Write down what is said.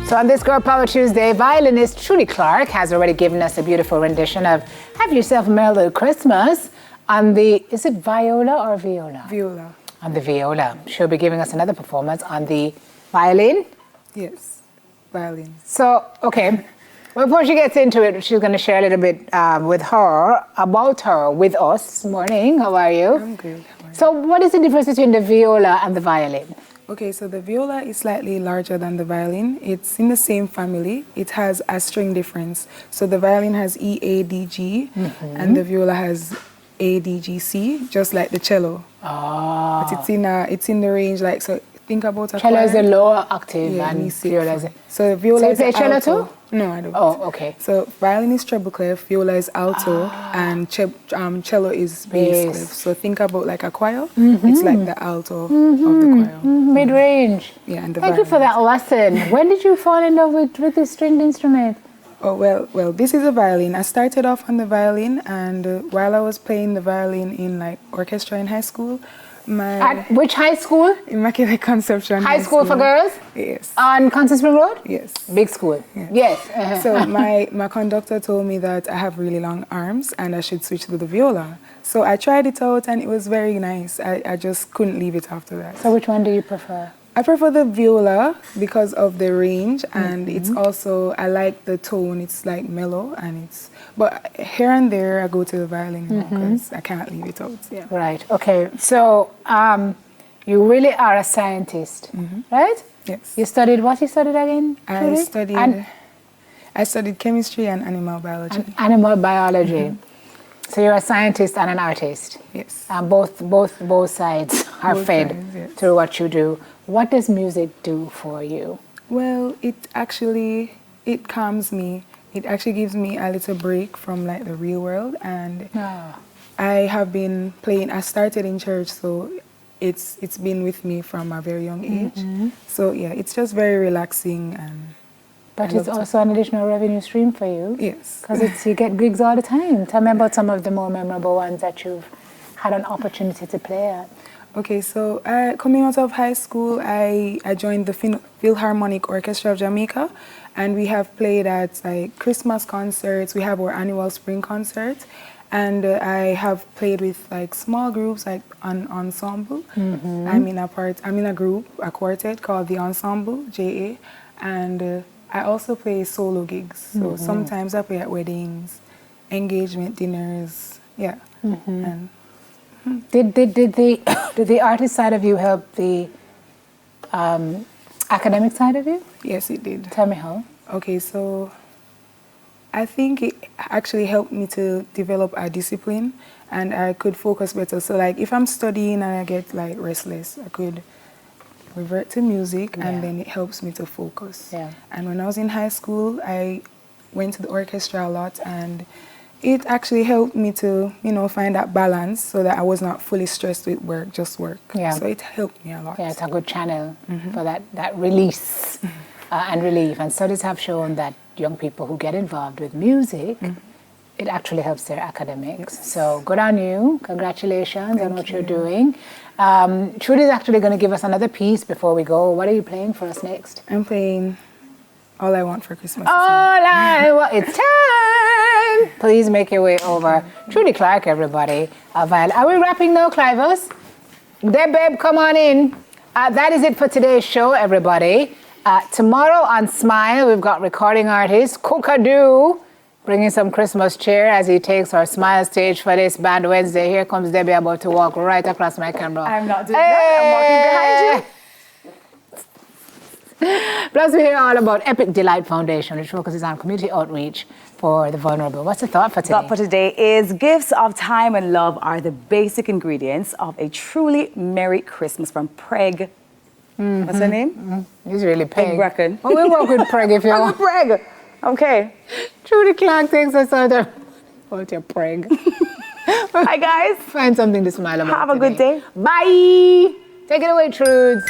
So on this Girl Power Tuesday, violinist Truddi Clarke has already given us a beautiful rendition of Have Yourself a Merry Little Christmas on the, is it viola or viola? Viola. On the viola. She'll be giving us another performance on the violin? Yes, violin. So, okay. Before she gets into it, she's going to share a little bit about her with us this morning. How are you? I'm good. So what is the difference between the viola and the violin? Okay, so the viola is slightly larger than the violin. It's in the same family. It has a string difference. So the violin has E, A, D, G, and the viola has A, D, G, C, just like the cello. Ah. But it's in the range, like, so think about a Cello choir. is a lower octave Yeah, and me see. viola is a... So viola So you is play cello alto. too? No, I don't. Oh, okay. So Violinist Truddi Clarke, viola is alto, and cello is bass clef. So think about like a choir. It's like the alto of the choir. Mid-range. Yeah, and the Thank you for that lesson. When did you fall in love with this stringed instrument? Oh, well, this is a violin. I started off on the violin, and while I was playing the violin in like orchestra in high school, At which high school? Immaculate Conception High school for girls? Yes. On Constance Spring Road? Yes. Big school? Yeah. Yes. So my conductor told me that I have really long arms and I should switch to the viola. So I tried it out and it was very nice. I just couldn't leave it after that. So which one do you prefer? I prefer the viola because of the range, and it's also, I like the tone. It's like mellow, and it's, but here and there I go to the violin because I can't leave it out. Yeah. Right, okay. So you really are a scientist, right? Yes. You studied what you studied again? I studied chemistry and animal biology. Animal biology. So you're a scientist and an artist. Yes. And both sides are fed sides, yes. through what you do. What does music do for you? Well, it calms me. It actually gives me a little break from like the real world, and I have been playing. I started in church, so it's been with me from a very young age. So yeah, it's just very relaxing, and but it's also an additional revenue stream for you. Yes, because you get gigs all the time. Tell me about some of the more memorable ones that you've had an opportunity to play at. Okay, so coming out of high school, I joined the Philharmonic Orchestra of Jamaica, and we have played at like Christmas concerts. We have our annual spring concert, and I have played with like small groups, like an ensemble. I'm in a group, a quartet called the Ensemble, JA, and I also play solo gigs. So sometimes I play at weddings, engagement dinners, yeah, and. Did the artist side of you help the academic side of you? Yes, it did. Tell me how. Okay, so I think it actually helped me to develop a discipline, and I could focus better. So like if I'm studying and I get like restless, I could revert to music, and then it helps me to focus. Yeah. And when I was in high school, I went to the orchestra a lot, and it actually helped me to, find that balance so that I was not fully stressed with work, just work. Yeah. So it helped me a lot. Yeah, it's a good channel for that release and relief. And studies have shown that young people who get involved with music, it actually helps their academics. Yes. So good on you. Congratulations on what you're doing. Truddi is actually going to give us another piece before we go. What are you playing for us next? I'm playing All I Want for Christmas. All I Want. It's time. Please make your way over. Truddi Clarke, everybody. Are we wrapping now, Clivers? There, babe, come on in. That is it for today's show, everybody. Tomorrow on Smile, we've got recording artist Cookadoo bringing some Christmas cheer as he takes our Smile stage for this Band Wednesday. Here comes Debbie about to walk right across my camera. I'm not doing that. I'm walking behind you. Plus, we hear all about Epic Delight Foundation, which focuses on community outreach for the vulnerable. What's the thought for today? The thought for today is gifts of time and love are the basic ingredients of a truly Merry Christmas from Preg. What's her name? He's really Peg. Brecken. Well, we'll work with Preg if you want. Preg. Okay. Truddi Clarke takes us out there. Hold your Preg. Hi, guys. Find something to smile about. Have a good day. Bye. Take it away, Trudes.